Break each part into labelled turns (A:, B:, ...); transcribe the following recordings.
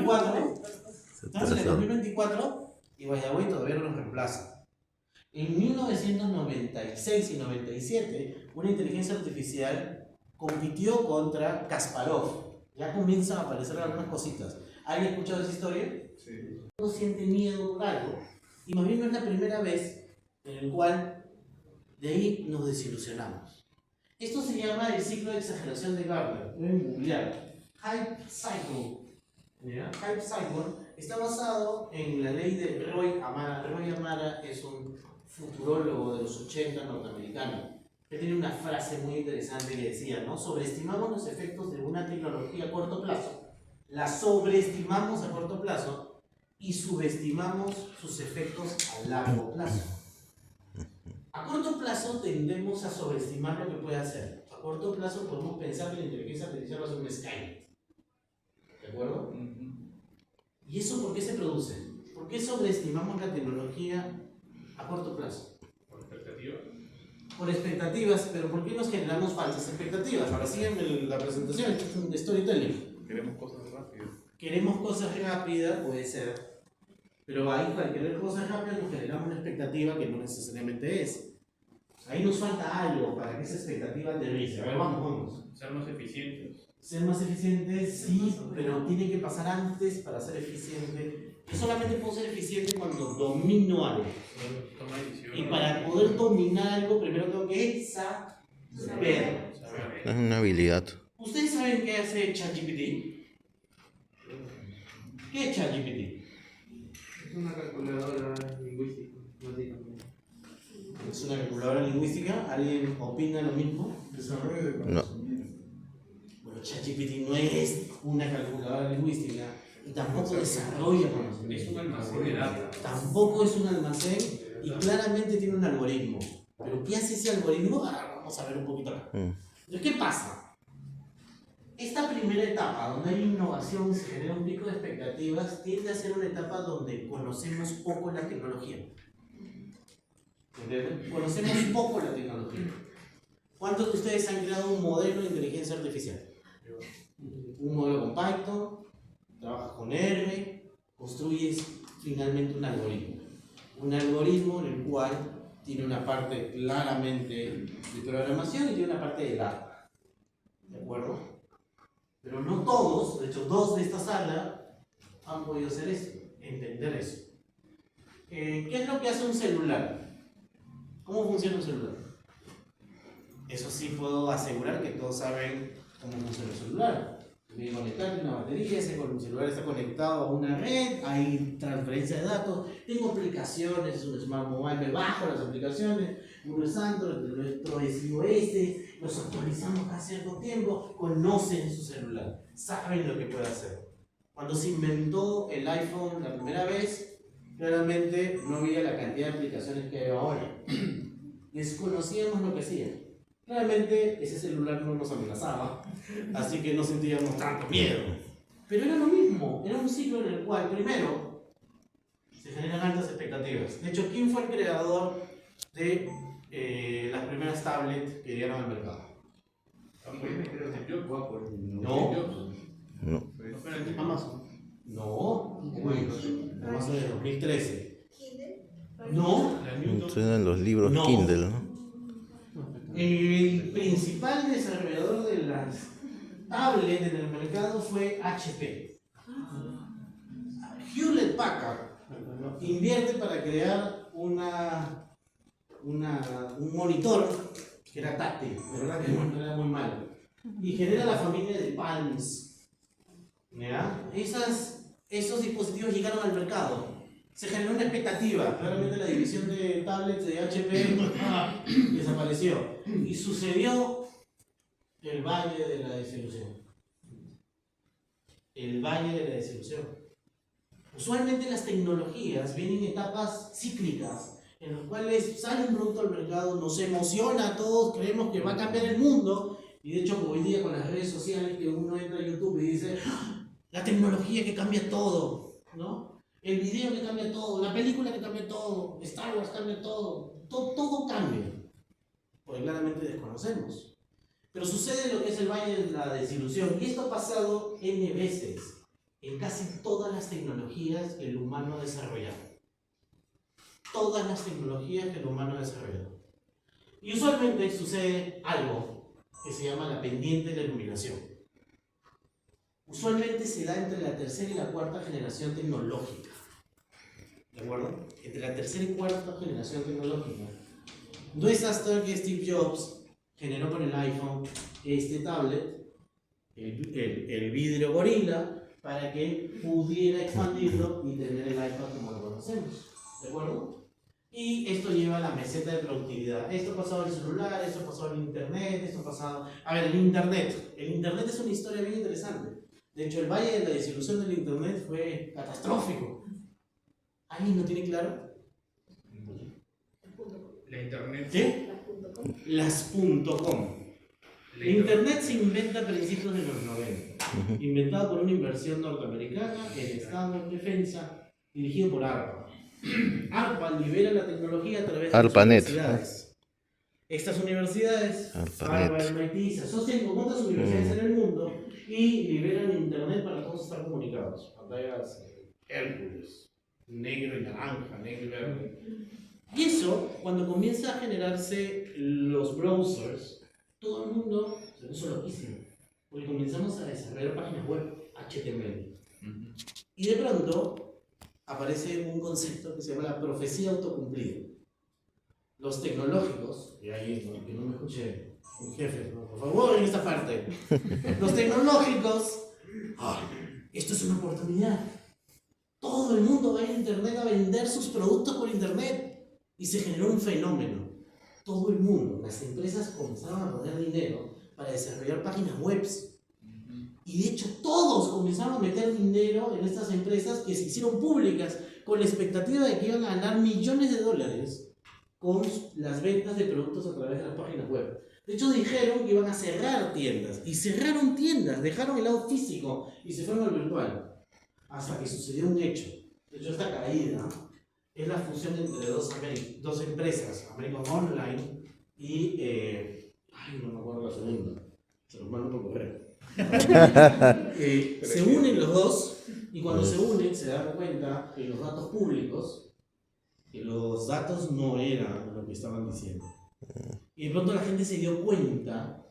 A: 2024, estamos en el 2024 y Huawei todavía no nos reemplaza. En 1996 y 97, una inteligencia artificial compitió contra Kasparov. Ya comienzan a aparecer algunas cositas. ¿Alguien ha escuchado esa historia?
B: Sí.
A: Uno siente miedo por algo. Y más bien no es la primera vez en la cual de ahí nos desilusionamos. Esto se llama el ciclo de exageración de Gardner. Pueden googlear. Hype Cycle. ¿Ya? Hype Cycle está basado en la ley de Roy Amara. Roy Amara es un futurólogo de los 80 norteamericano. Él tiene una frase muy interesante que decía, ¿no? Sobreestimamos los efectos de una tecnología a corto plazo, la sobreestimamos a corto plazo y subestimamos sus efectos a largo plazo. A corto plazo tendemos a sobreestimar lo que puede hacer. A corto plazo podemos pensar que la inteligencia artificial va a ser un Skynet. ¿De acuerdo? ¿Y eso por qué se produce? ¿Por qué sobreestimamos la tecnología a corto plazo?
B: ¿Por expectativa?
A: Por expectativas, pero ¿por qué nos generamos falsas expectativas? Ahora siguen la presentación, esto es un storytelling.
B: Queremos cosas rápidas.
A: Queremos cosas rápidas, puede ser, pero ahí para querer cosas rápidas nos generamos una expectativa que no necesariamente es. Ahí nos falta algo para que esa expectativa aterrice. A ver, vamos.
B: Ser más eficientes.
A: Ser más eficientes, sí, pero tiene que pasar antes para ser eficiente. Yo solamente puedo ser eficiente cuando domino algo.
B: Toma decisiones.
A: Y para poder dominar algo, primero tengo que saber.
C: Es una habilidad.
A: ¿Ustedes saben qué hace ChatGPT? ¿Qué es ChatGPT?
D: Es una calculadora lingüística, básicamente.
A: ¿Es una calculadora lingüística? ¿Alguien opina lo mismo?
E: Desarrollo de
C: No.
E: conocimiento.
A: Bueno, ChatGPT no es una calculadora lingüística y tampoco desarrolla conocimiento.
B: Es un almacén de datos.
A: Tampoco es un almacén y claramente tiene un algoritmo. ¿Pero qué hace ese algoritmo? Vamos a ver un poquito acá. Entonces, ¿qué pasa? Esta primera etapa, donde hay innovación y se genera un pico de expectativas, tiende a ser una etapa donde conocemos poco la tecnología. ¿Entienden? Conocemos poco la tecnología. ¿Cuántos de ustedes han creado un modelo de inteligencia artificial? Un modelo compacto, trabajas con R, construyes finalmente un algoritmo. Un algoritmo en el cual tiene una parte claramente de programación y tiene una parte de data. ¿De acuerdo? Pero no todos, de hecho 2 de esta sala han podido hacer eso, entender eso. ¿Qué es lo que hace un celular? ¿Cómo funciona un celular? Eso sí puedo asegurar que todos saben cómo funciona el celular. Tiene que conectar una batería, ese celular está conectado a una red, hay transferencia de datos, tengo aplicaciones, es un Smart Mobile, me bajo las aplicaciones, uno es Android, el otro es iOS, los actualizamos cada cierto tiempo, conocen su celular, saben lo que puede hacer. Cuando se inventó el iPhone la primera vez, claramente no había la cantidad de aplicaciones que hay ahora. Desconocíamos lo que hacía. Claramente ese celular no nos amenazaba, así que no sentíamos tanto miedo. Pero era lo mismo, era un ciclo en el cual primero se generan altas expectativas. De hecho, ¿quién fue el creador de las primeras tablets que llegaron al mercado? No.
C: No.
A: Amazon. No. Amazon de 2013. No.
C: Suenan los libros
A: No.
C: Kindle, ¿no?
A: El principal desarrollador de las tablets en el mercado fue HP. Hewlett Packard invierte para crear un monitor que era táctil, pero era que el monitor era muy malo. Y genera la familia de Palms. ¿Ya? Esos dispositivos llegaron al mercado. Se generó una expectativa. Claramente la división de tablets de HP desapareció. Y sucedió el valle de la desilusión. El valle de la desilusión. Usualmente las tecnologías vienen en etapas cíclicas, en las cuales sale un producto al mercado, nos emociona a todos, creemos que va a cambiar el mundo. Y de hecho, hoy día con las redes sociales, que uno entra a YouTube y dice, ¡ah! La tecnología que cambia todo, ¿no? El video que cambia todo, la película que cambia todo, Star Wars cambia todo, todo cambia. Pues claramente desconocemos. Pero sucede lo que es el valle de la desilusión, y esto ha pasado N veces. en casi todas las tecnologías que el humano ha desarrollado. Todas las tecnologías que el humano ha desarrollado. Y usualmente sucede algo que se llama la pendiente de la iluminación. Usualmente se da entre la tercera y la cuarta generación tecnológica. ¿De acuerdo? Entre la tercera y cuarta generación tecnológica. No es hasta que Steve Jobs generó con el iPhone este tablet, el vidrio gorila, para que pudiera expandirlo y tener el iPad como lo conocemos. ¿De acuerdo? Y esto lleva a la meseta de productividad. Esto pasado al celular, esto pasado al internet, esto pasado... A ver, el internet. El internet es una historia bien interesante. De hecho, el valle de la desilusión del internet fue catastrófico. ¿Alguien no tiene claro?
B: La internet.
A: ¿Qué? Las .com.
B: La
A: Internet se inventa a principios de los 90, inventado por una inversión norteamericana, el Estado en Defensa, dirigido por ARPA. ARPA libera la tecnología a través de
C: ARPANET.
A: las universidades. Estas universidades,
C: ARPANET.
A: Harvard, MIT, se asocian con otras universidades en el mundo y liberan Internet para todos estar comunicados. Pantallas Hércules, negro y naranja, negro y verde. Y eso, cuando comienza a generarse los browsers, todo el mundo se puso loquísimo, porque comenzamos a desarrollar páginas web HTML. Y de pronto aparece un concepto que se llama la profecía autocumplida. Los tecnológicos, y ahí que no me escuche mi jefe, ¿no? Por favor, en esta parte. Los tecnológicos, esto es una oportunidad. Todo el mundo va a internet a vender sus productos por internet. Y se generó un fenómeno. Todo el mundo, las empresas comenzaron a poner dinero para desarrollar páginas web. Y de hecho todos comenzaron a meter dinero en estas empresas que se hicieron públicas con la expectativa de que iban a ganar millones de dólares con las ventas de productos a través de las páginas web. De hecho dijeron que iban a cerrar tiendas. Y cerraron tiendas, dejaron el lado físico y se fueron al virtual. Hasta que sucedió un hecho. De hecho esta caída es la fusión entre dos empresas, American Online y... no me acuerdo la segunda, se los mando por correo. Se unen los dos y cuando se unen se dan cuenta que los datos públicos, que los datos no eran lo que estaban diciendo. Y de pronto la gente se dio cuenta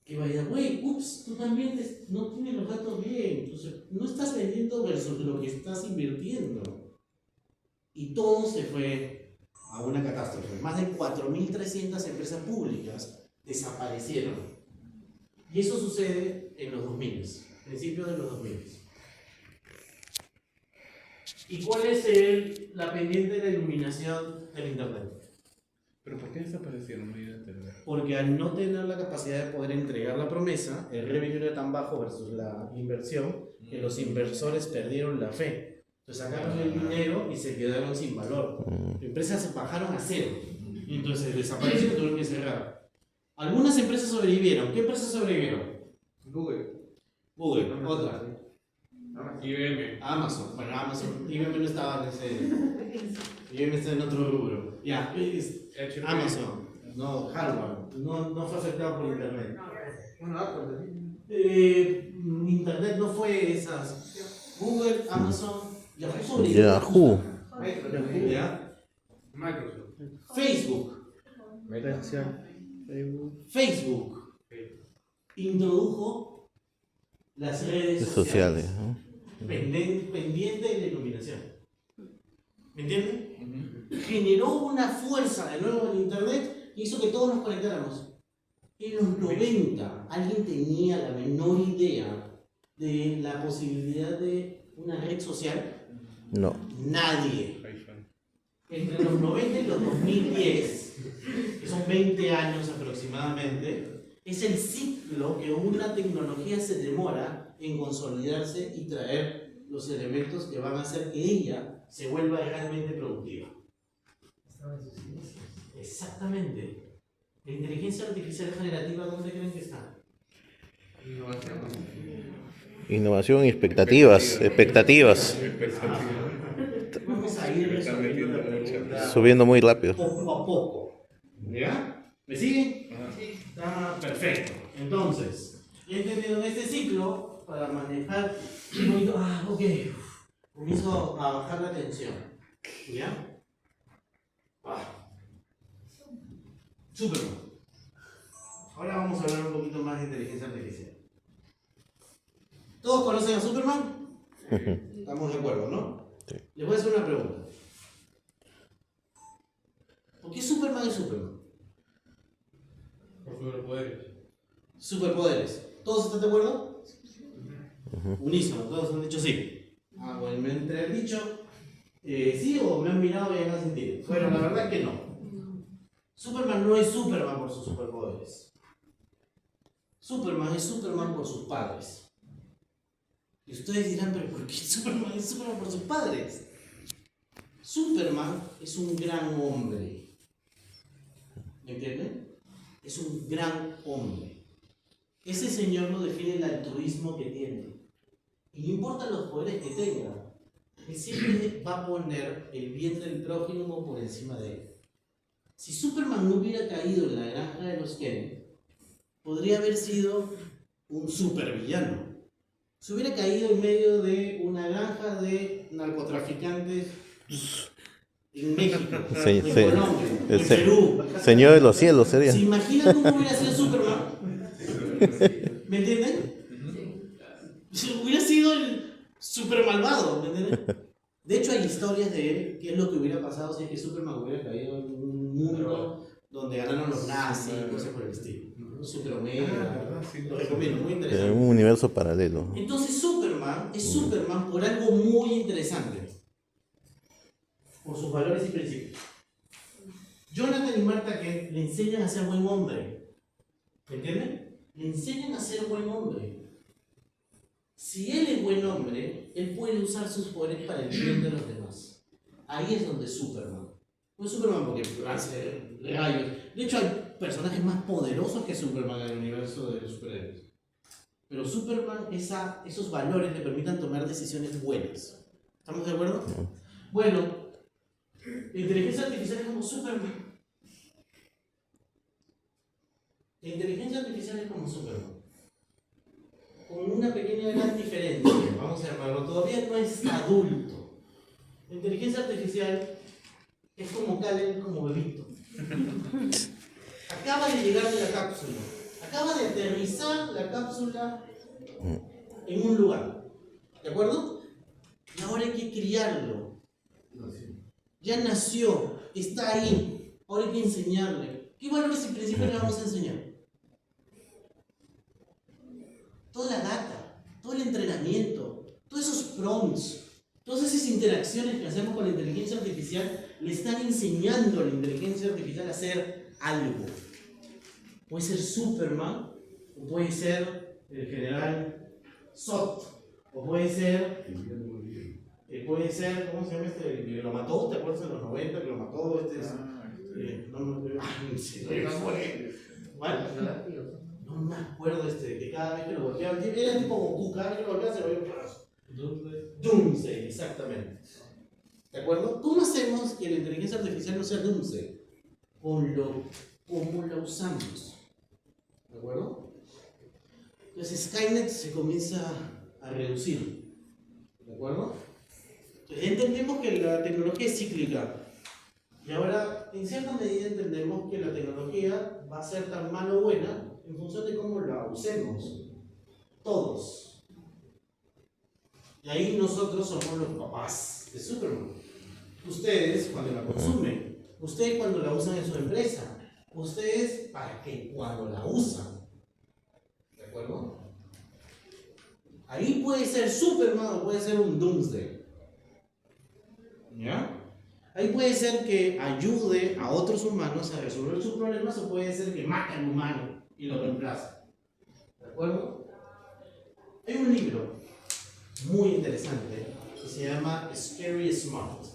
A: que vaya, güey, ups, tú también no tienes los datos bien, entonces no estás vendiendo versus lo que estás invirtiendo. Y todo se fue a una catástrofe. Más de 4.300 empresas públicas desaparecieron. Y eso sucede en los 2000, principios de los 2000. ¿Y cuál es la pendiente de la iluminación del Internet?
B: ¿Pero por qué desaparecieron? No iba a entender.
A: Porque al no tener la capacidad de poder entregar la promesa, el revenue era tan bajo versus la inversión que los inversores perdieron la fe. Entonces sacaron el dinero y se quedaron sin valor. Las empresas se bajaron a cero. Y entonces desaparecieron y tuvieron que cerrar. Algunas empresas sobrevivieron. ¿Qué empresas sobrevivieron?
D: Google.
A: Google, otra.
B: IBM.
A: Amazon. Bueno, Amazon. IBM no estaba en ese... IBM está en otro rubro. Ya,
B: HP.
A: Amazon. No, Harvard. No fue afectado por Internet.
D: Bueno, Apple.
A: Internet no fue esas. Google, Amazon, Yahoo sobre
C: Yahoo.
A: ¿Ya?
B: Microsoft.
A: Facebook introdujo las redes
C: Sociales,
A: sociales
C: ¿no?
A: pendiente de la iluminación. ¿Me entienden? Generó una fuerza de nuevo en Internet y hizo que todos nos conectáramos. En los 90 alguien tenía la menor idea de la posibilidad de una red social.
C: No.
A: Nadie. Entre los 90 y los 2010, que son 20 años aproximadamente, es el ciclo que una tecnología se demora en consolidarse y traer los elementos que van a hacer que ella se vuelva realmente productiva. Exactamente. La inteligencia artificial generativa, ¿dónde creen que está?
C: Innovación y expectativas.
A: Vamos a ir resolviendo la pregunta
C: Subiendo muy rápido.
A: poco a poco. ¿Ya? ¿Me siguen? Sí. Está perfecto. Entonces, ya entendieron este ciclo para manejar Un poquito, ok. Comienzo a bajar la tensión. ¿Ya? Superman. Ahora vamos a hablar un poquito más de inteligencia artificial. ¿Todos conocen a Superman? Estamos de acuerdo, ¿no?
C: Sí.
A: Les voy a hacer una pregunta. ¿Por qué Superman es Superman?
B: Por superpoderes.
A: Superpoderes. ¿Todos están de acuerdo? Unísono, todos han dicho sí. Bueno, me entre el dicho sí o me han mirado y han sentido. Bueno, la verdad es que no. Superman no es Superman por sus superpoderes. Superman es Superman por sus padres. Y ustedes dirán, pero ¿por qué Superman es Superman por sus padres? Superman es un gran hombre. ¿Me entienden? Es un gran hombre. Ese señor lo define el altruismo que tiene. Y no importa los poderes que tenga, él siempre va a poner el bien del prójimo por encima de él. Si Superman no hubiera caído en la granja de los Kennedy, podría haber sido un supervillano. Se hubiera caído en medio de una granja de narcotraficantes en México, en Colombia, en Perú.
C: Señor de los cielos sería.
A: ¿Se imaginan cómo hubiera sido Superman? ¿Me entienden? Hubiera sido el super malvado, ¿me entienden? De hecho, hay historias de qué es lo que hubiera pasado si es que Superman hubiera caído en un mundo donde ganaron los nazis y cosas por el estilo. Super Omega, lo recomiendo, muy
C: En
A: interesante.
C: un universo paralelo.
A: Entonces Superman es Superman por algo muy interesante, por sus valores y principios. Jonathan y Martha Kent le enseñan a ser buen hombre, ¿me entienden? Le enseñan a ser buen hombre. Si él es buen hombre, él puede usar sus poderes para el bien de los demás. Ahí es donde Superman. No es Superman porque hace rayos. De hecho, hay personajes más poderosos que Superman en el universo de los superhéroes. Pero Superman, esos valores le permitan tomar decisiones buenas. ¿Estamos de acuerdo? Bueno, la inteligencia artificial es como Superman. La inteligencia artificial es como Superman. Con una pequeña gran diferencia. Vamos a llamarlo. Todavía no es adulto. La inteligencia artificial es como Calen, como bebito. Acaba de llegar de la cápsula. Acaba de aterrizar la cápsula en un lugar. ¿De acuerdo? Y ahora hay que criarlo. Ya nació, está ahí. Ahora hay que enseñarle. ¿Qué valores y principios le vamos a enseñar? Toda la data, todo el entrenamiento, todos esos prompts, todas esas interacciones que hacemos con la inteligencia artificial le están enseñando a la inteligencia artificial a hacer algo. Puede ser Superman, o puede ser el general Zod, o puede ser, ¿cómo se llama este? Que lo mató, ¿te acuerdas de los 90 que lo mató? No me acuerdo que cada vez que lo golpeaba, era tipo Goku, cada vez que lo golpeaba se lo veía un pedazo. Doomsday, exactamente. ¿De acuerdo? ¿Cómo hacemos que la inteligencia artificial no sea Doomsday? ¿Cómo la usamos? ¿De acuerdo? Entonces Skynet se comienza a reducir. ¿De acuerdo? Entonces entendemos que la tecnología es cíclica. Y ahora, en cierta medida, entendemos que la tecnología va a ser tan mala o buena en función de cómo la usemos. Todos. Y ahí nosotros somos los papás de Superman. Ustedes cuando la consumen. Ustedes cuando la usan en su empresa. Ustedes para que cuando la usan. ¿De acuerdo? Ahí puede ser Superman o puede ser un Doomsday. ¿Ya? Ahí puede ser que ayude a otros humanos a resolver sus problemas o puede ser que mate al humano y lo reemplace. ¿De acuerdo? Hay un libro muy interesante que se llama Scary Smart.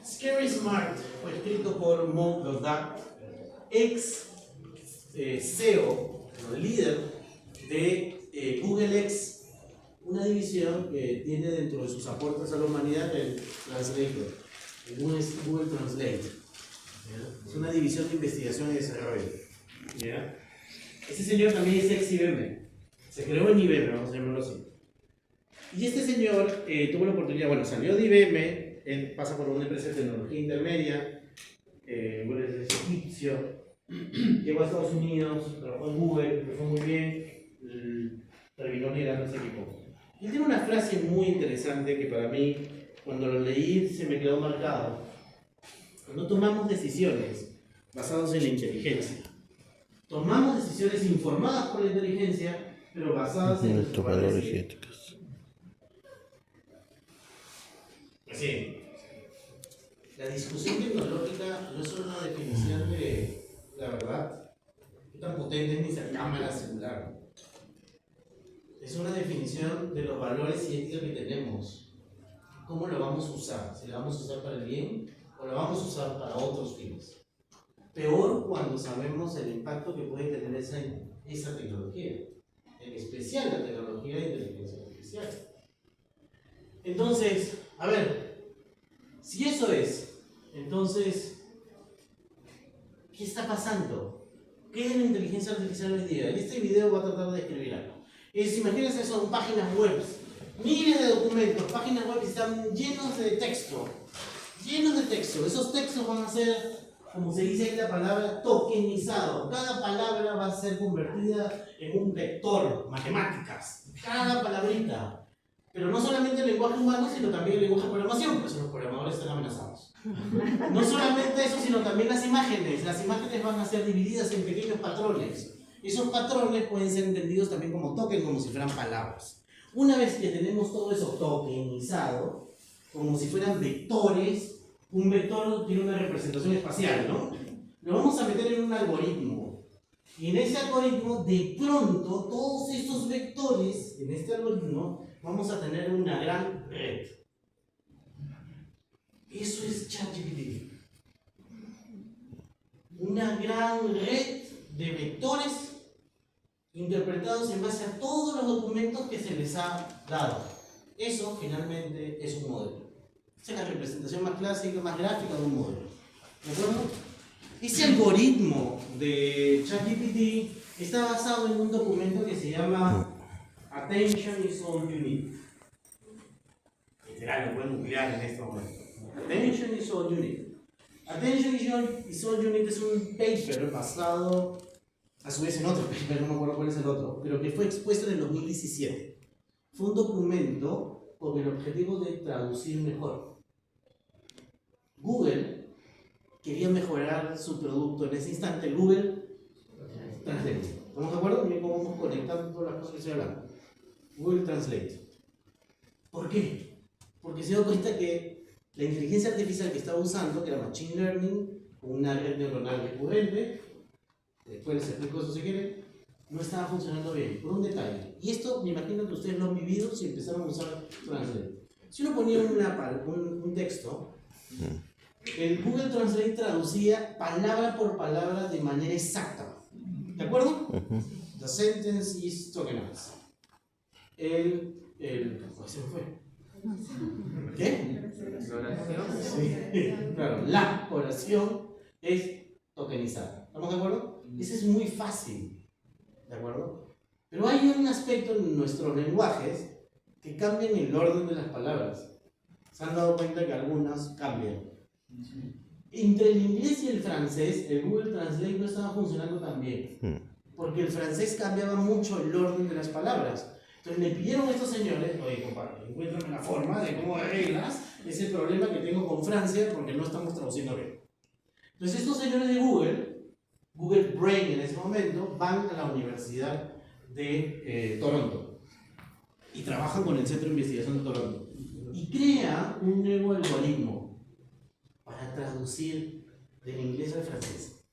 A: Scary Smart fue escrito por Mo Doddat, ex CEO, líder de Google X, una división que tiene dentro de sus aportes a la humanidad el Translator. Google Translate. ¿Ya? Es una división de investigación y desarrollo. ¿Ya? Ese señor también es ex IBM. Se creó en IBM, vamos a llamarlo así. Y este señor tuvo la oportunidad, bueno, salió de IBM, él pasa por una empresa de tecnología intermedia, es egipcio, llegó a Estados Unidos, trabajó en Google, le fue muy bien, terminó liderando ese equipo. Y tiene una frase muy interesante que para mí, cuando lo leí, se me quedó marcado. No tomamos decisiones basadas en la inteligencia. Tomamos decisiones informadas por la inteligencia, pero basadas en
C: Nuestros valores y éticas.
A: Sí. La discusión tecnológica no es solo una definición de la verdad, qué tan potente es mi cámara celular. Es una definición de los valores y ética que tenemos. ¿Cómo lo vamos a usar? ¿Si lo vamos a usar para el bien o lo vamos a usar para otros fines? Peor cuando sabemos el impacto que puede tener esa tecnología, en especial la tecnología de inteligencia artificial. Entonces, a ver, si eso es, entonces, ¿qué está pasando? ¿Qué es la inteligencia artificial hoy día? En este video voy a tratar de describir algo. Imagínense, son páginas web, miles de documentos, páginas web que están llenos de texto. Llenos de texto. Esos textos van a ser, como se dice ahí la palabra, tokenizado. Cada palabra va a ser convertida en un vector, matemáticas. Cada palabrita. Pero no solamente el lenguaje humano, sino también el lenguaje de programación, por eso los programadores están amenazados. No solamente eso, sino también las imágenes. Las imágenes van a ser divididas en pequeños patrones. Esos patrones pueden ser entendidos también como token, como si fueran palabras. Una vez que tenemos todo eso tokenizado, como si fueran vectores, un vector tiene una representación espacial, ¿no? Lo vamos a meter en un algoritmo. Y en ese algoritmo, de pronto, todos estos vectores, en este algoritmo, vamos a tener una gran red. Eso es ChatGPT. Una gran red de vectores interpretados en base a todos los documentos que se les ha dado. Eso finalmente es un modelo. Esa es la representación más clásica, más gráfica de un modelo. ¿De acuerdo? Ese algoritmo de ChatGPT está basado en un documento que se llama Attention is all you need. Literal, lo pueden googlear en este momento. Attention is all you need. Attention is all you need es un paper basado, a su vez en otro paper, no me acuerdo cuál es el otro, pero que fue expuesto en el 2017. Fue un documento con el objetivo de traducir mejor. Google quería mejorar su producto en ese instante. Google Translate. ¿Estamos de acuerdo? Miren cómo vamos conectando todas las cosas que estoy hablando. Google Translate. ¿Por qué? Porque se dio cuenta que la inteligencia artificial que estaba usando, que era Machine Learning, una red neuronal recurrente, después les explico eso si quieren, no estaba funcionando bien, por un detalle. Y esto me imagino que ustedes lo han vivido si empezaron a usar Translate. Si uno ponía un texto, el Google Translate traducía palabra por palabra de manera exacta. ¿De acuerdo? The sentence is tokenized. Pues se me fue. ¿Qué? Sí, claro, la oración es tokenizada. ¿Estamos de acuerdo? Ese es muy fácil. ¿De acuerdo? Pero hay un aspecto en nuestros lenguajes que cambian el orden de las palabras. ¿Se han dado cuenta que algunas cambian? Entre el inglés y el francés, el Google Translate no estaba funcionando tan bien. Porque el francés cambiaba mucho el orden de las palabras. Entonces me pidieron estos señores, oye compadre, encuéntrame la forma de cómo arreglas ese problema que tengo con Francia porque no estamos traduciendo bien. Entonces estos señores de Google Brain en ese momento, van a la Universidad de Toronto y trabajan con el Centro de Investigación de Toronto y crean un nuevo algoritmo para traducir del inglés al francés.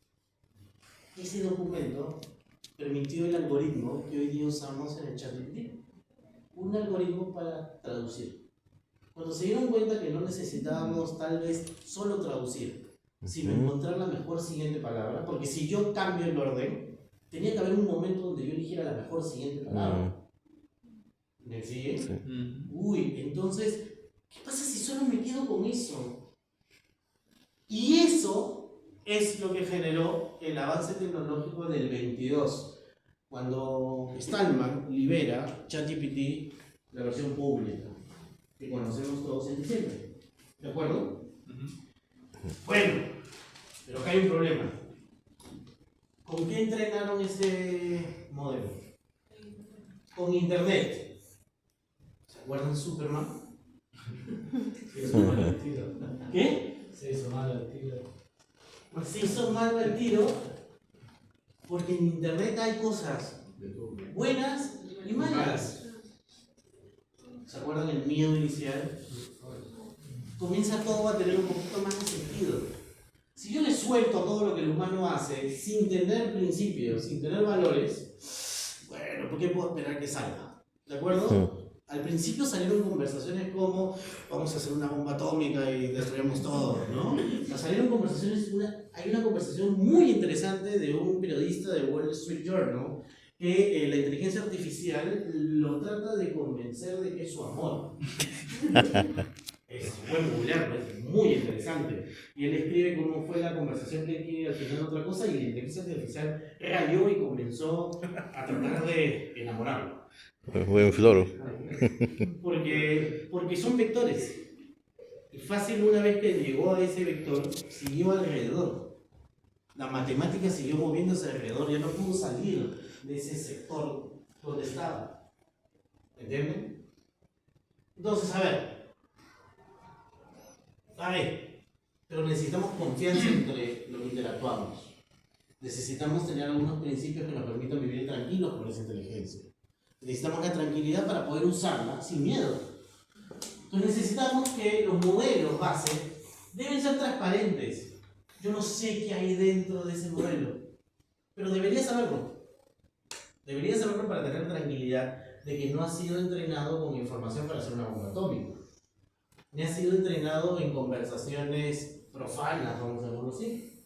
A: Ese documento permitió el algoritmo que hoy día usamos en el ChatGPT. Un algoritmo para traducir. Cuando se dieron cuenta que no necesitábamos tal vez solo traducir, sino encontrar la mejor siguiente palabra, porque si yo cambio el orden, tenía que haber un momento donde yo eligiera la mejor siguiente palabra. ¿Me sigue? Sí. Uy, entonces, ¿qué pasa si solo me quedo con eso? Y eso es lo que generó el avance tecnológico del 22. Cuando Stallman libera ChatGPT la versión pública, que conocemos todos en diciembre. ¿De acuerdo? Bueno, pero acá hay un problema. ¿Con qué entrenaron ese modelo? Con internet. ¿Se acuerdan Superman? ¿Qué?
E: Se hizo mal al tiro.
A: Pues se hizo mal al tiro porque en internet hay cosas buenas y malas. ¿Se acuerdan el miedo inicial? Comienza todo a tener un poquito más de sentido. Si yo le suelto todo lo que el humano hace sin tener principios, sin tener valores, bueno, ¿por qué puedo esperar que salga? ¿De acuerdo? Al principio salieron conversaciones como vamos a hacer una bomba atómica y destruimos todo, ¿no? O sea, salieron conversaciones, hay una conversación muy interesante de un periodista de Wall Street Journal que la inteligencia artificial lo trata de convencer de que es su amor. Pueden googlearlo, es muy interesante. Y él escribe cómo fue la conversación que él quiere al final otra cosa y la inteligencia artificial rayó y comenzó a tratar de enamorarlo.
C: Buen floro.
A: Porque son vectores. Y fácil, una vez que llegó a ese vector, siguió alrededor. La matemática siguió moviéndose alrededor, ya no pudo salir de ese sector donde estaba. ¿Entienden? Entonces, a ver, pero necesitamos confianza entre los que interactuamos. Necesitamos tener algunos principios que nos permitan vivir tranquilos con esa inteligencia. Necesitamos la tranquilidad para poder usarla sin miedo. Entonces necesitamos que los modelos base deben ser transparentes. Yo no sé qué hay dentro de ese modelo, pero debería saberlo. Debería saberlo para tener tranquilidad de que no ha sido entrenado con información para hacer una bomba atómica. Ni ha sido entrenado en conversaciones profanas, vamos a llamarlo así.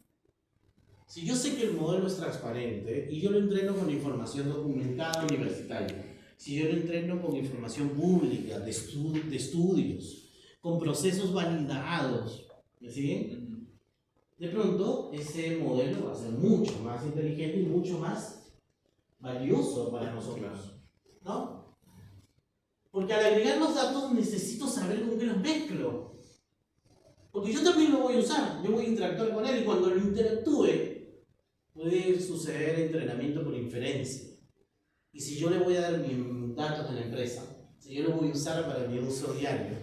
A: Si yo sé que el modelo es transparente y yo lo entreno con información documentada universitaria, si yo lo entreno con información pública, de estudios, con procesos validados, ¿me siguen? De pronto ese modelo va a ser mucho más inteligente y mucho más valioso para nosotros, ¿no? Porque al agregar los datos necesito saber con qué los mezclo. Porque yo también lo voy a usar, yo voy a interactuar con él y cuando lo interactúe puede suceder entrenamiento por inferencia. Y si yo le voy a dar mis datos de la empresa, si yo lo voy a usar para mi uso diario,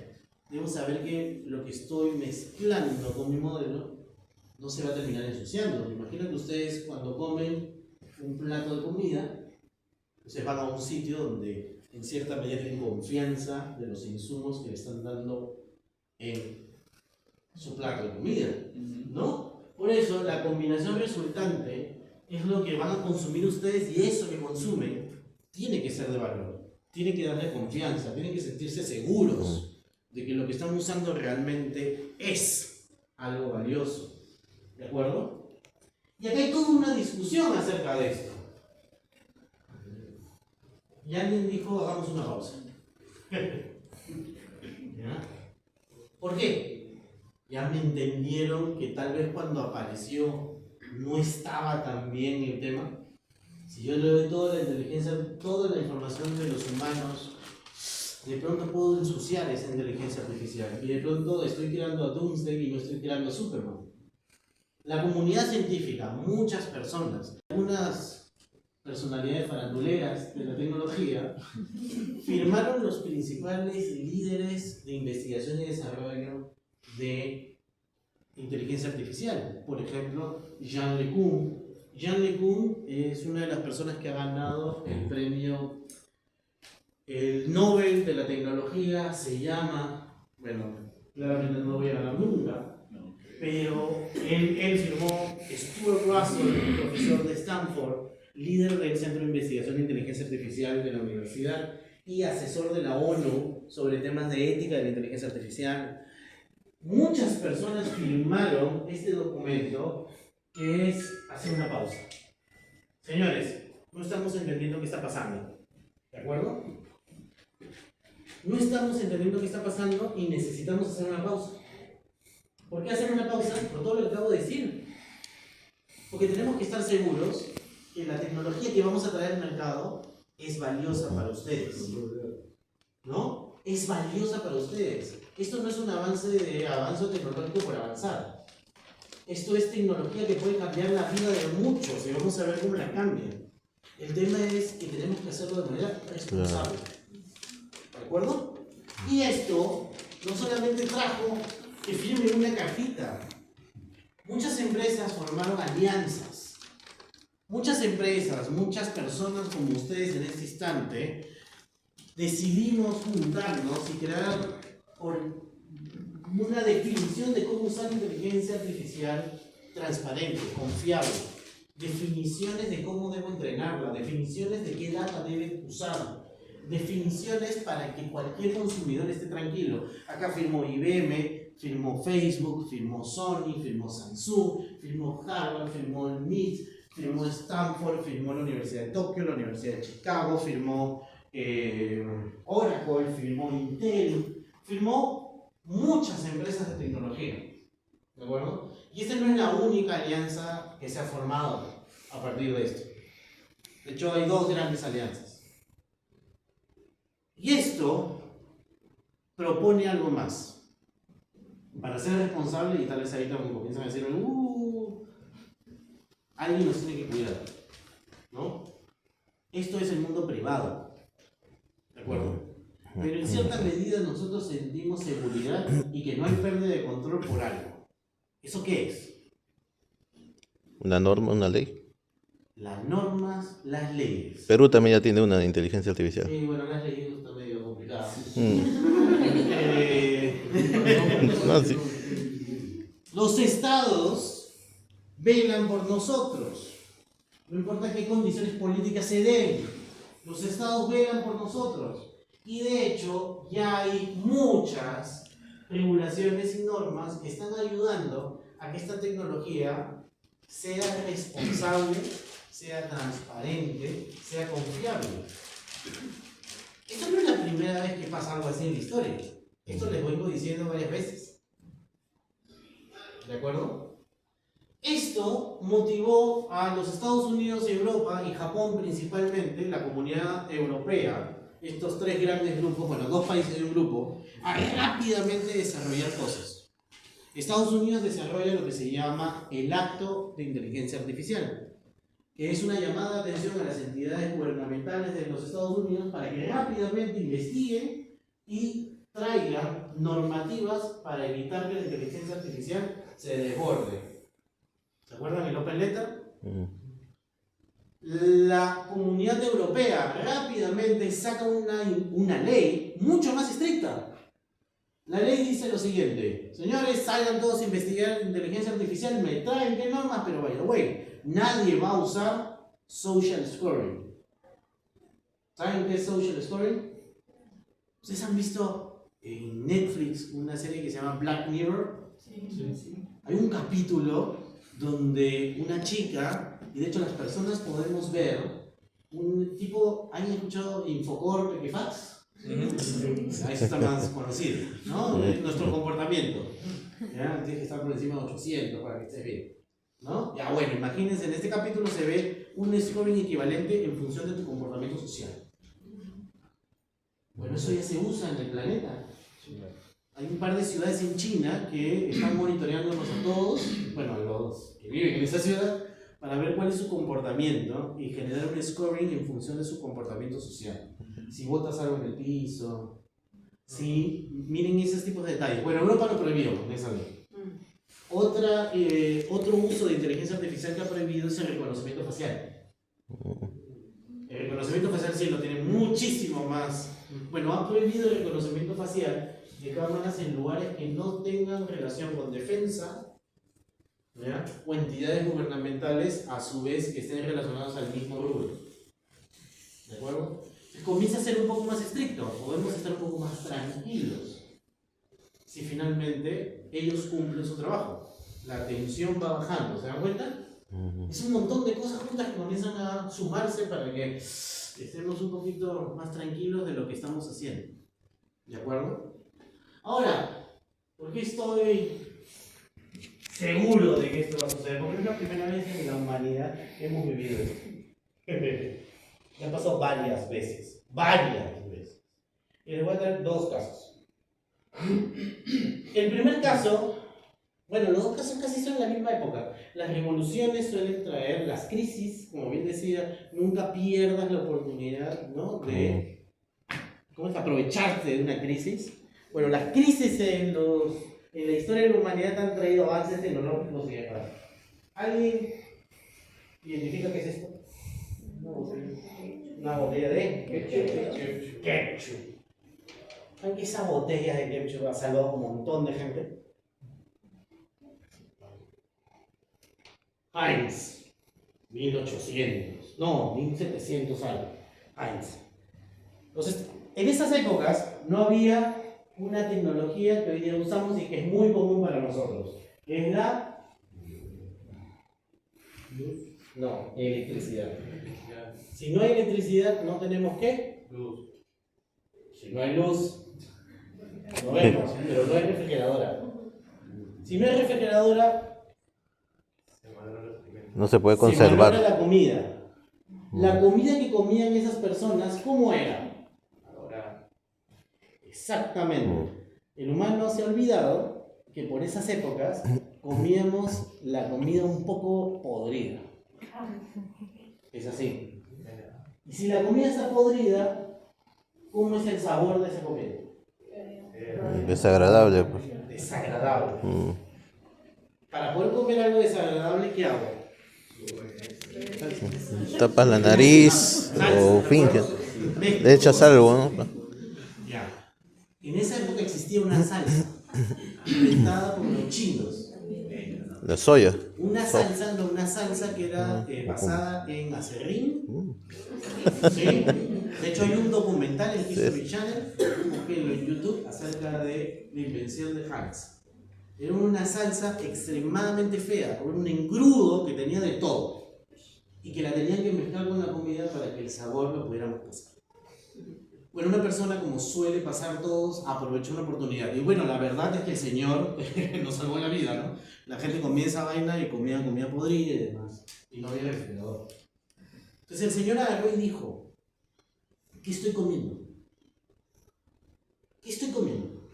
A: debo saber que lo que estoy mezclando con mi modelo no se va a terminar ensuciando. Me imagino que ustedes cuando comen un plato de comida, ustedes van a un sitio donde en cierta medida tienen confianza de los insumos que le están dando en su plato de comida, ¿no? Por eso la combinación resultante es lo que van a consumir ustedes y eso que consumen tiene que ser de valor, tiene que darle confianza, tienen que sentirse seguros de que lo que están usando realmente es algo valioso, ¿de acuerdo? Y acá hay toda una discusión acerca de esto. Y alguien dijo, hagamos una pausa. ¿Ya? ¿Por qué? Ya me entendieron que tal vez cuando apareció no estaba tan bien el tema. Si yo le doy toda la inteligencia, toda la información de los humanos, de pronto puedo ensuciar esa inteligencia artificial. Y de pronto estoy tirando a Doomsday y no estoy tirando a Superman. La comunidad científica, muchas personas, algunas personalidades faranduleras de la tecnología, firmaron los principales líderes de investigación y desarrollo de inteligencia artificial. Por ejemplo, Jean LeCun. Jean LeCun es una de las personas que ha ganado el premio, el Nobel de la tecnología, se llama, bueno, claramente no voy a ganar nunca, pero él firmó Stuart Russell, profesor de Stanford, líder del Centro de Investigación de Inteligencia Artificial de la universidad y asesor de la ONU sobre temas de ética de la inteligencia artificial. Muchas personas firmaron este documento que es hacer una pausa. Señores, no estamos entendiendo qué está pasando, ¿de acuerdo? No estamos entendiendo qué está pasando y necesitamos hacer una pausa. ¿Por qué hacer una pausa? Por todo lo que acabo de decir. Porque tenemos que estar seguros que la tecnología que vamos a traer al mercado es valiosa para ustedes. ¿no? Es valiosa para ustedes. Esto no es un avance tecnológico por avanzar. Esto es tecnología que puede cambiar la vida de muchos y vamos a ver cómo la cambian. El tema es que tenemos que hacerlo de manera responsable. ¿De acuerdo? Y esto no solamente trajo que firmen una cajita. Muchas empresas formaron alianzas. Muchas empresas, muchas personas como ustedes en este instante, decidimos juntarnos y crear una definición de cómo usar inteligencia artificial transparente, confiable. Definiciones de cómo debo entrenarla, definiciones de qué data debe usar, definiciones para que cualquier consumidor esté tranquilo. Acá firmó IBM, firmó Facebook, firmó Sony, firmó Samsung, firmó Harvard, firmó el MIT, firmó Stanford, firmó la Universidad de Tokio, la Universidad de Chicago, firmó Oracle, firmó Intel, firmó muchas empresas de tecnología. ¿De acuerdo? Y esta no es la única alianza que se ha formado a partir de esto. De hecho, hay dos grandes alianzas. Y esto propone algo más. Para ser responsable, y tal vez ahorita cuando comienzan a decir, alguien nos tiene que cuidar, ¿no? Esto es el mundo privado, ¿de acuerdo? Pero en cierta medida nosotros sentimos seguridad y que no hay pérdida de control por algo. ¿Eso qué es?
C: Una norma, una ley.
A: Las normas, las leyes.
C: Perú también ya tiene una inteligencia artificial.
A: Sí, bueno, las leyes está medio complicado.
C: No, sí.
A: Los estados velan por nosotros. No importa qué condiciones políticas se den. Los estados velan por nosotros. Y de hecho, ya hay muchas regulaciones y normas que están ayudando a que esta tecnología sea responsable, sea transparente, sea confiable. Esto no es la primera vez que pasa algo así en la historia. Esto les vengo diciendo varias veces. ¿De acuerdo? Esto motivó a los Estados Unidos, Europa y Japón principalmente, la comunidad europea, estos tres grandes grupos, bueno, dos países de un grupo, a rápidamente desarrollar cosas. Estados Unidos desarrolla lo que se llama el Acto de Inteligencia Artificial, que es una llamada de atención a las entidades gubernamentales de los Estados Unidos para que rápidamente investiguen y traigan normativas para evitar que la inteligencia artificial se desborde. ¿Se acuerdan el Open Letter? La comunidad europea rápidamente saca una ley mucho más estricta. La ley dice lo siguiente: señores, salgan todos a investigar inteligencia artificial, me traen qué normas, pero by the way, nadie va a usar social scoring. ¿Saben qué es social scoring? ¿Ustedes han visto en Netflix una serie que se llama Black Mirror?
B: Sí.
A: Hay un capítulo donde una chica, y de hecho las personas podemos ver un tipo, ¿han escuchado Infocorp, Equifax? Eso está más conocido, ¿no? Nuestro comportamiento. ¿Ya? Tienes que estar por encima de 800 para que estés bien, ¿no? Ya bueno, imagínense, en este capítulo se ve un scoring equivalente en función de tu comportamiento social. Bueno, eso ya se usa en el planeta. Hay un par de ciudades en China que están monitoreándonos a todos, bueno, a los que viven en esa ciudad, para ver cuál es su comportamiento y generar un scoring en función de su comportamiento social. Si botas algo en el piso, si miren esos tipos de detalles. Bueno, Europa lo prohibió en esa ley. Otro uso de inteligencia artificial que ha prohibido es el reconocimiento facial. El reconocimiento facial sí lo tiene muchísimo más. Bueno, ha prohibido el reconocimiento facial de cámaras en lugares que no tengan relación con defensa, ¿ya? O entidades gubernamentales a su vez que estén relacionadas al mismo rubro. ¿De acuerdo? Comienza a ser un poco más estricto, podemos estar un poco más tranquilos si finalmente ellos cumplen su trabajo. La tensión va bajando, ¿se dan cuenta? Es un montón de cosas juntas que comienzan a sumarse para que estemos un poquito más tranquilos de lo que estamos haciendo. ¿De acuerdo? Ahora, ¿por qué estoy seguro de que esto va a suceder? Porque es la primera vez en la humanidad que hemos vivido esto. Ya pasó varias veces. Y les voy a traer dos casos. El primer caso, bueno, los dos casos casi son en la misma época. Las revoluciones suelen traer las crisis, como bien decía, nunca pierdas la oportunidad, ¿no? De, ¿cómo es? Aprovecharte de una crisis. Bueno, las crisis en la historia de la humanidad han traído avances tecnológicos y demás. ¿Alguien identifica qué es esto? Una botella de ketchup. ¿Saben que esa botella de ketchup ha salvado a un montón de gente? Heinz, 1800, no, 1700 años. Heinz. Entonces, en esas épocas no había una tecnología que hoy día usamos y que es muy común para nosotros. Es la no, electricidad. Si no hay electricidad, no tenemos ¿qué?
B: Luz.
A: Si no hay luz, no vemos, pero no hay refrigeradora. Si no hay refrigeradora,
C: No se puede
A: se
C: conservar.
A: valora la comida. La comida que comían esas personas, ¿cómo era? Ahora, exactamente. El humano se ha olvidado que por esas épocas comíamos la comida un poco podrida. Es así. Y si la comida está podrida, ¿cómo es el sabor de esa comida?
C: Desagradable, pues.
A: Desagradable. Para poder comer algo desagradable, ¿qué hago?
C: Tapas la nariz o finges. Le echas algo, ¿no?
A: Ya. En esa época existía una salsa inventada por los chinos.
C: La soya.
A: Una salsa que era basada en aserrín. ¿Sí? De hecho, hay un documental en History Channel, búsquenlo en YouTube, acerca de la invención de Heinz. Era una salsa extremadamente fea, con un engrudo que tenía de todo. Y que la tenían que mezclar con la comida para que el sabor lo pudiéramos pasar. Bueno, una persona, como suele pasar todos, aprovechó una oportunidad. Y bueno, la verdad es que el Señor nos salvó la vida, ¿no? La gente comía esa vaina y comía podrida y demás. Y no había refrigerador. Entonces el Señor agarró y dijo, ¿qué estoy comiendo? ¿Qué estoy comiendo?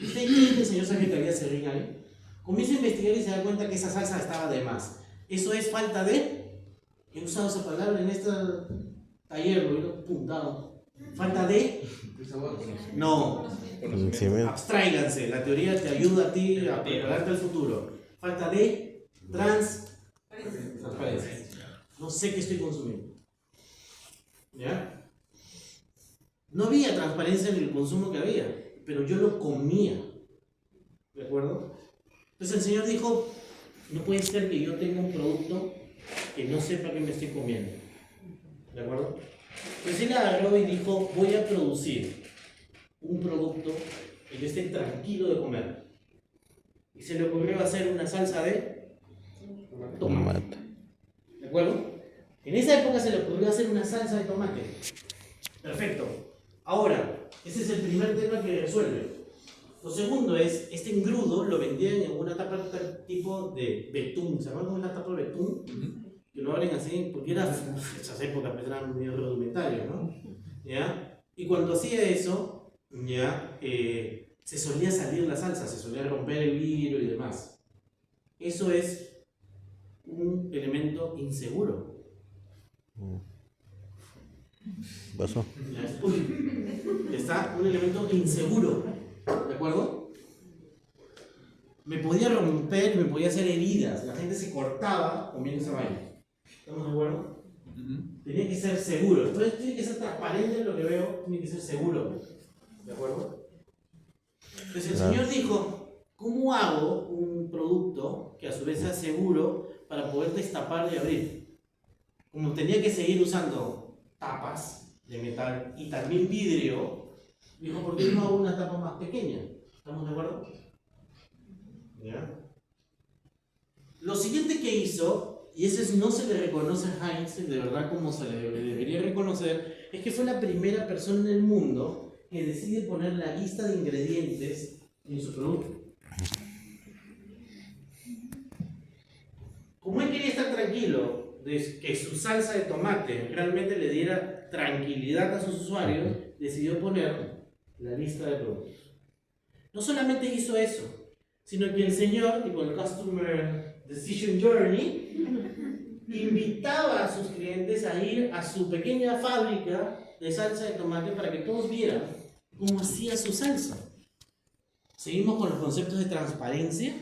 A: ¿Usted cree que el Señor sabía que había serrín ahí? Comienza a investigar y se da cuenta que esa salsa estaba de más. Eso es falta de... He usado esa palabra en este taller, lo he apuntado. Falta de... No. Abstráiganse. La teoría te ayuda a ti a prepararte al futuro. Falta de transparencia. No sé qué estoy consumiendo. ¿Ya? No había transparencia en el consumo que había, pero yo lo comía. ¿De acuerdo? Entonces el Señor dijo, no puede ser que yo tenga un producto que no sepa qué me estoy comiendo. ¿De acuerdo? Entonces él agarró y dijo, voy a producir un producto que yo esté tranquilo de comer. Y se le ocurrió hacer una salsa de tomate. ¿De acuerdo? En esa época se le ocurrió hacer una salsa de tomate. Perfecto. Ahora, ese es el primer tema que resuelve. Lo segundo es, este engrudo lo vendían en una tapa tipo de betún. ¿Se llama cómo es la tapa de betún? Que lo abren así, porque era, esas épocas pues, eran medio rudimentarios, ¿no? ¿Ya? Y cuando hacía eso, ya, se solía salir la salsa, se solía romper el vidrio y demás. Eso es un elemento inseguro.
C: ¿Pasó?
A: Está un elemento inseguro, ¿de acuerdo? Me podía romper, me podía hacer heridas, la gente se cortaba comiendo esa vaina. ¿Estamos de acuerdo? Tenía que ser seguro, entonces tiene que ser transparente en lo que veo, tiene que ser seguro, ¿de acuerdo? Entonces el Señor dijo, ¿cómo hago un producto que a su vez sea seguro para poder destapar y abrir? Como tenía que seguir usando tapas de metal y también vidrio, dijo, ¿por qué no hago una tapa más pequeña? ¿Estamos de acuerdo? ¿Ya? Lo siguiente que hizo, y ese no se le reconoce a Heinz, de verdad como se le debería reconocer, es que fue la primera persona en el mundo que decide poner la lista de ingredientes en su producto. Como él quería estar tranquilo de que su salsa de tomate realmente le diera tranquilidad a sus usuarios, decidió poner la lista de productos. No solamente hizo eso, sino que el señor, tipo el Customer Decision Journey, invitaba a sus clientes a ir a su pequeña fábrica de salsa de tomate para que todos vieran cómo hacía su salsa. Seguimos con los conceptos de transparencia,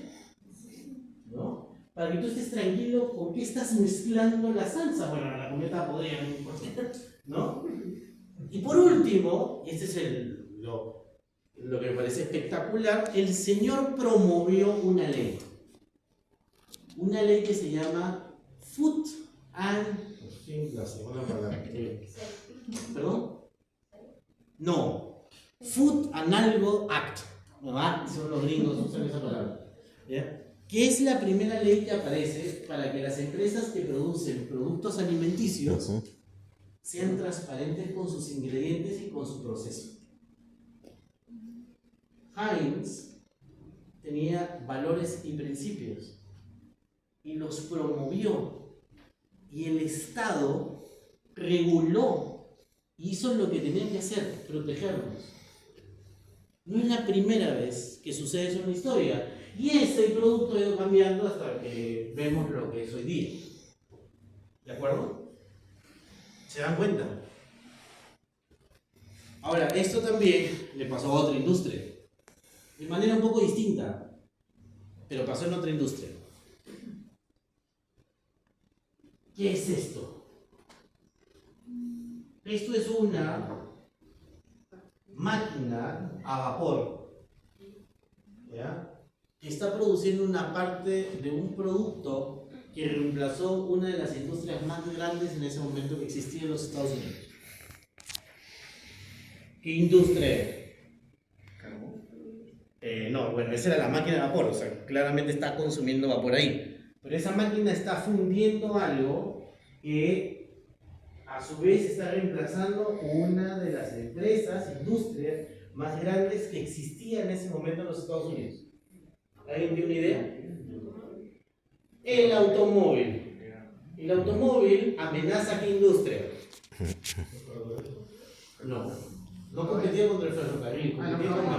A: ¿no? Para que tú estés tranquilo con qué estás mezclando la salsa. Bueno, la cometa podría, no importa, ¿no? Y por último, y este es lo que me parece espectacular, el señor promovió una ley. Una ley que se llama Food and... la segunda palabra. ¿Perdón? No. Food and Algo Act. ¿Verdad? Son los gringos, usan esa palabra. ¿Ya? Que es la primera ley que aparece para que las empresas que producen productos alimenticios sean transparentes con sus ingredientes y con su proceso. Heinz tenía valores y principios y los promovió, y el Estado reguló, hizo lo que tenía que hacer, protegernos. No es la primera vez que sucede eso en la historia, y este producto ha ido cambiando hasta que vemos lo que es hoy día. ¿De acuerdo? ¿Se dan cuenta? Ahora, esto también le pasó a otra industria, de manera un poco distinta, pero pasó en otra industria. ¿Qué es esto? Esto es una máquina a vapor, ¿ya? Que está produciendo una parte de un producto que reemplazó una de las industrias más grandes en ese momento que existía en los Estados Unidos. ¿Qué industria es? No, bueno, esa era la máquina de vapor, o sea, claramente está consumiendo vapor ahí. Pero esa máquina está fundiendo algo que a su vez está reemplazando una de las empresas, industrias más grandes que existía en ese momento en los Estados Unidos. ¿Alguien tiene una idea? El automóvil. El automóvil amenaza a qué industria. No competía contra el ferrocarril, competía contra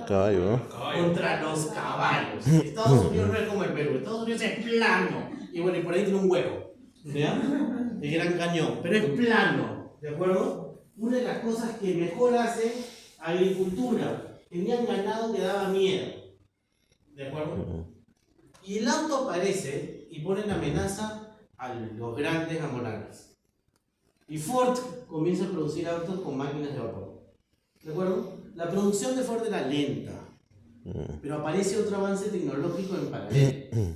C: Caballo, ¿no?
A: contra los caballos. Estados Unidos no es como el Perú, Estados Unidos es plano. Y bueno, y por ahí tiene un hueco, ¿ya? El Gran Cañón, pero es plano, ¿de acuerdo? Una de las cosas que mejor hace agricultura, tenían ganado que daba miedo, ¿de acuerdo? Y el auto aparece y pone en amenaza a los grandes gamonales. Y Ford comienza a producir autos con máquinas de vapor. ¿De acuerdo? La producción de Ford era lenta, pero aparece otro avance tecnológico en paralelo.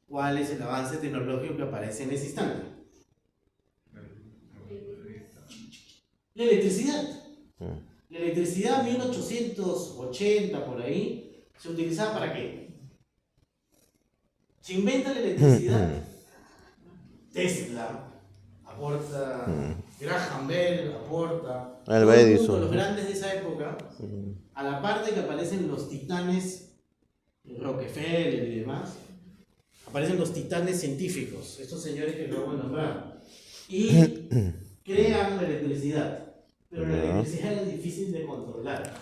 A: ¿Cuál es el avance tecnológico que aparece en ese instante? La electricidad. La electricidad, 1880 por ahí, se utilizaba ¿para qué? Se inventa la electricidad. Tesla aporta, Graham Bell aporta, todo el mundo, los grandes de esa época, a la parte que aparecen los titanes, Rockefeller y demás, aparecen los titanes científicos, estos señores que luego nombraron, y crean la electricidad, pero la electricidad era difícil de controlar,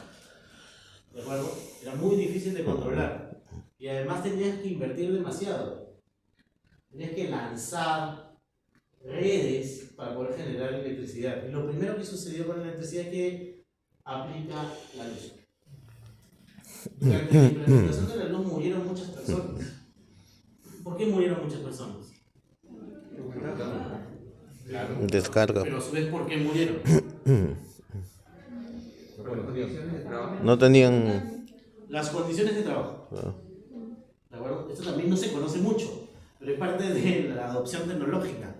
A: ¿de acuerdo? Era muy difícil de controlar, y además tenías que invertir demasiado, tenías que lanzar redes para poder generar electricidad. Y lo primero que sucedió con la electricidad es que aplica la luz. Durante la implementación de la luz murieron muchas personas. ¿Por qué murieron muchas personas? Claro,
C: Descarga.
A: pero a su vez, ¿por qué murieron?
C: No tenían...
A: Las condiciones de trabajo. ¿De acuerdo? Esto también no se conoce mucho, pero es parte de la adopción tecnológica.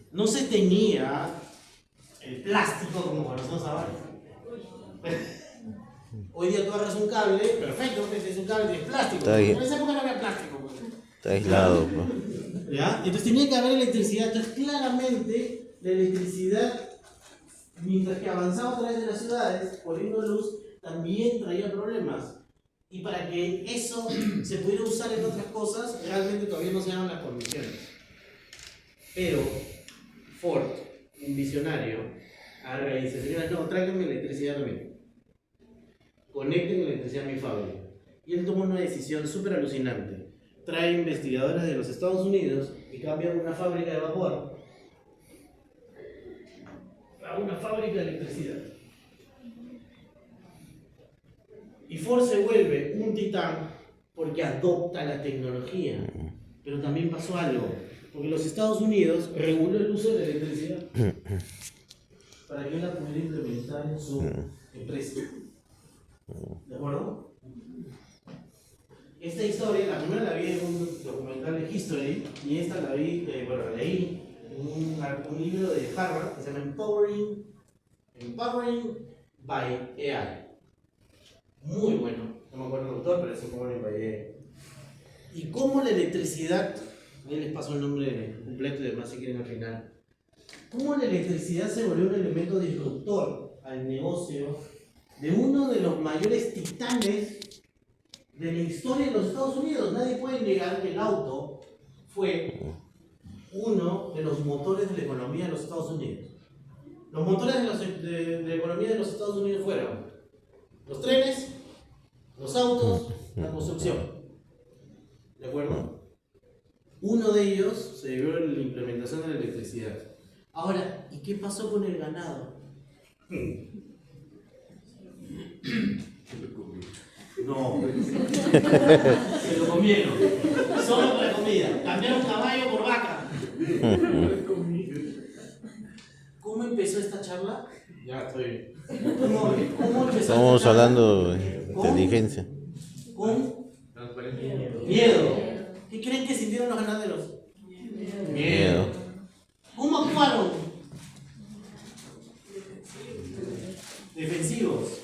A: No se tenía el plástico como conocemos ahora. Hoy día tú agarras un cable, perfecto, que es un cable de plástico. Pero en esa época no había plástico.
C: Está aislado, pues.
A: ¿Ya? Entonces tenía que haber electricidad. Entonces claramente la electricidad, mientras que avanzaba a través de las ciudades, poniendo luz, también traía problemas. Y para que eso se pudiera usar en otras cosas, realmente todavía no se daban las condiciones. Pero Ford, un visionario, agarra y dice, señora, no, tráiganme electricidad también. conecten la electricidad a mi fábrica. Y él toma una decisión súper alucinante. Trae investigadores de los Estados Unidos y cambia una fábrica de vapor a una fábrica de electricidad. Y Ford se vuelve un titán porque adopta la tecnología. Pero también pasó algo, porque los Estados Unidos reguló el uso de la electricidad para que él la pudiera implementar en su empresa. ¿De acuerdo? Esta historia, la primera la vi en un documental de History y esta la vi, leí en un libro de Harvard que se llama Empowering by AI. Muy bueno, no me acuerdo el autor, pero es Empowering by AI. Y cómo la electricidad, ahí les paso el nombre completo y demás si quieren al final, cómo la electricidad se volvió un elemento disruptor al negocio de uno de los mayores titanes de la historia de los Estados Unidos. Nadie puede negar que el auto fue uno de los motores de la economía de los Estados Unidos. Los motores de la economía de los Estados Unidos fueron los trenes, los autos, la construcción. ¿De acuerdo? Uno de ellos se debió a la implementación de la electricidad. Ahora, ¿y qué pasó con el ganado? No, se lo comieron. Solo para comida. Cambiaron caballo por vaca. ¿Cómo empezó esta charla? Ya estoy. ¿Cómo empezó?
C: Estamos hablando de inteligencia.
A: Con miedo. ¿Qué creen que sintieron los ganaderos? Miedo. ¿Cómo actuaron? Defensivos.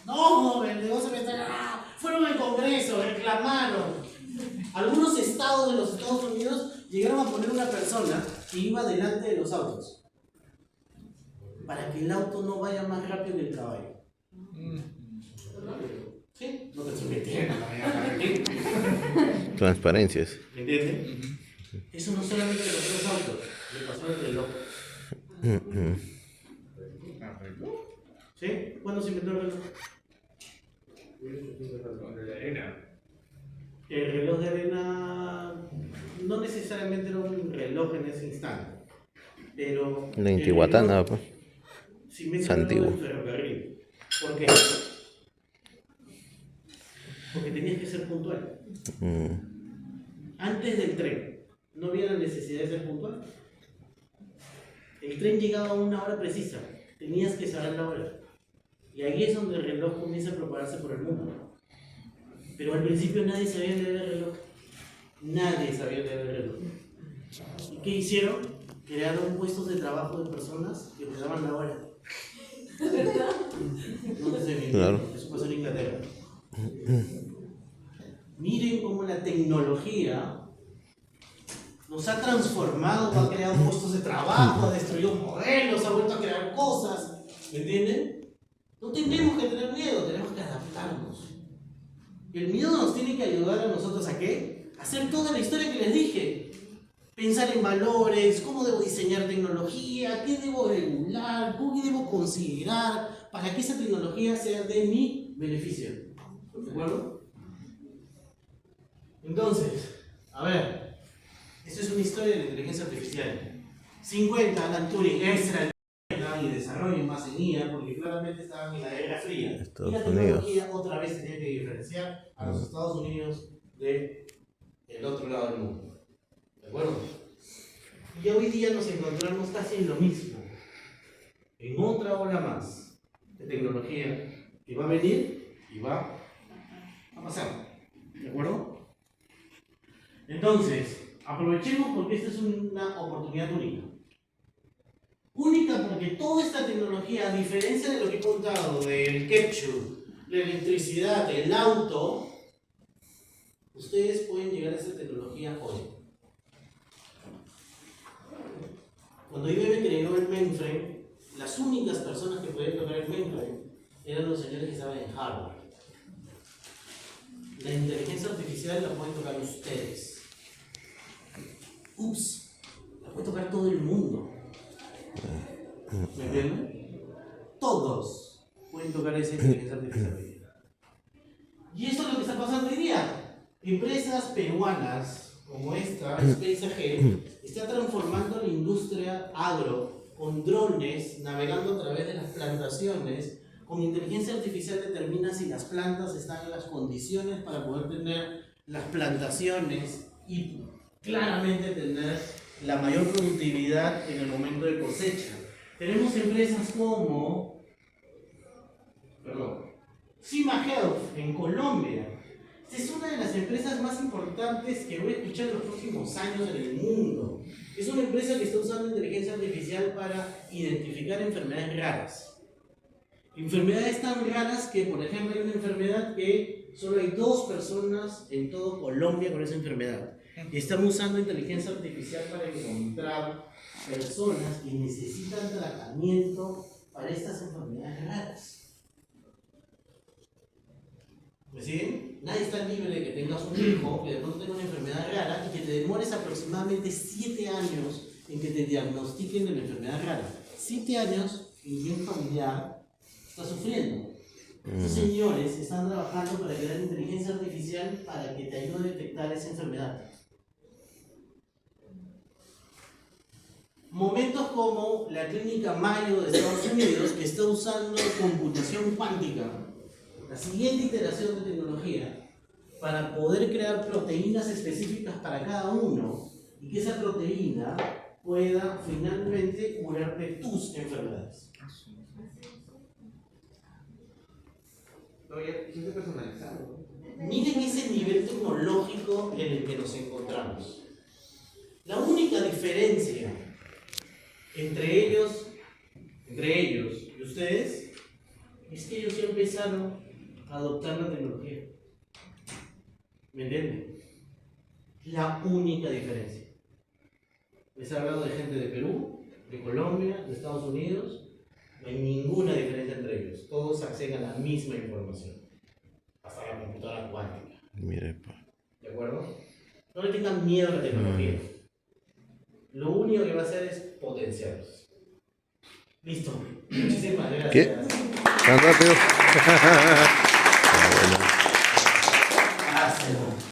A: No, el negocio me está... Fueron al Congreso, reclamaron. Algunos estados de los Estados Unidos llegaron a poner una persona que iba delante de los autos para que el auto no vaya más rápido que el caballo. ¿Sí? No te estoy mintiendo,
C: Transparencias.
A: ¿me entiendes? Eso no solamente le pasó a los autos, le pasó al reloj. ¿Sí? ¿Cuándo se inventó el reloj? El reloj de arena no necesariamente era un reloj en ese instante, pero...
C: La Intihuatana, pues.
A: Sí, me
C: Es antiguo.
A: el ferrocarril. ¿Por qué? Porque tenías que ser puntual. Antes del tren, no había la necesidad de ser puntual. El tren llegaba a una hora precisa, tenías que saber la hora. Y ahí es donde el reloj comienza a propagarse por el mundo. Pero al principio nadie sabía leer el reloj. Nadie sabía leer el reloj. ¿Y qué hicieron? Crearon puestos de trabajo de personas que te daban la hora. No te estoy mintiendo,
C: Claro.
A: eso pasó en Inglaterra. Miren cómo la tecnología nos ha transformado, ha creado puestos de trabajo, ha destruido modelos, ha vuelto a crear cosas. ¿Me entienden? No tenemos que tener miedo, tenemos que adaptarnos. El miedo nos tiene que ayudar a nosotros a ¿qué? A hacer toda la historia que les dije. Pensar en valores, cómo debo diseñar tecnología, qué debo regular, qué debo considerar para que esa tecnología sea de mi beneficio. ¿De acuerdo? Entonces, a ver, esto es una historia de la inteligencia artificial. 50, Alan Turing, extra y desarrollo más en IA, porque claramente estaban en la Guerra Fría.
C: Estados
A: y la tecnología otra vez tenía que diferenciar a los Estados Unidos del otro lado del mundo. ¿De acuerdo? Y hoy día nos encontramos casi en lo mismo. En otra ola más de tecnología que va a venir y va a pasar. ¿De acuerdo? Entonces, aprovechemos porque esta es una oportunidad única. Única porque toda esta tecnología, a diferencia de lo que he contado del ketchup, la electricidad, el auto, ustedes pueden llegar a esa tecnología hoy. Cuando IBM creó el mainframe, las únicas personas que podían tocar el mainframe eran los señores que estaban en Harvard. La inteligencia artificial la pueden tocar ustedes. Ups, la puede tocar todo el mundo. ¿Me entienden? Todos pueden tocar esa inteligencia artificial. pasando hoy día? Empresas peruanas como esta, Space AG, está transformando la industria agro con drones navegando a través de las plantaciones. Con inteligencia artificial determina si las plantas están en las condiciones para poder tener las plantaciones y claramente tener la mayor productividad en el momento de cosecha. Tenemos empresas como Cima Health en Colombia. Esta es una de las empresas más importantes que voy a escuchar en los próximos años en el mundo. Es una empresa que está usando inteligencia artificial para identificar enfermedades raras. Enfermedades tan raras que, por ejemplo, hay una enfermedad que solo hay 2 personas en todo Colombia con esa enfermedad. Y están usando inteligencia artificial para encontrar personas que necesitan tratamiento para estas enfermedades raras. ¿Me siguen? Nadie está libre de que tengas un hijo que de pronto tenga una enfermedad rara y que te demores aproximadamente 7 años en que te diagnostiquen de la enfermedad rara. 7 años y un familiar está sufriendo. Estos señores están trabajando para crear inteligencia artificial para que te ayude a detectar esa enfermedad. Momentos como la clínica Mayo de Estados Unidos, que está usando computación cuántica, la siguiente iteración de tecnología, para poder crear proteínas específicas para cada uno y que esa proteína pueda finalmente curarte tus enfermedades.
D: No, ya es personalizado.
A: Miren ese nivel tecnológico en el que nos encontramos. La única diferencia entre ellos y ustedes es que ellos ya empezaron a adoptar la tecnología. ¿Me entienden? La única diferencia. Les he hablado de gente de Perú, de Colombia, de Estados Unidos. No hay ninguna diferencia entre ellos. Todos acceden a la misma información. Hasta la computadora cuántica.
C: Mire, pa.
A: ¿De acuerdo? No le tengan miedo a la tecnología. Lo único que va a hacer es potenciarlos. Listo. Muchísimas gracias.
C: ¿Qué? ¿Tan rápido?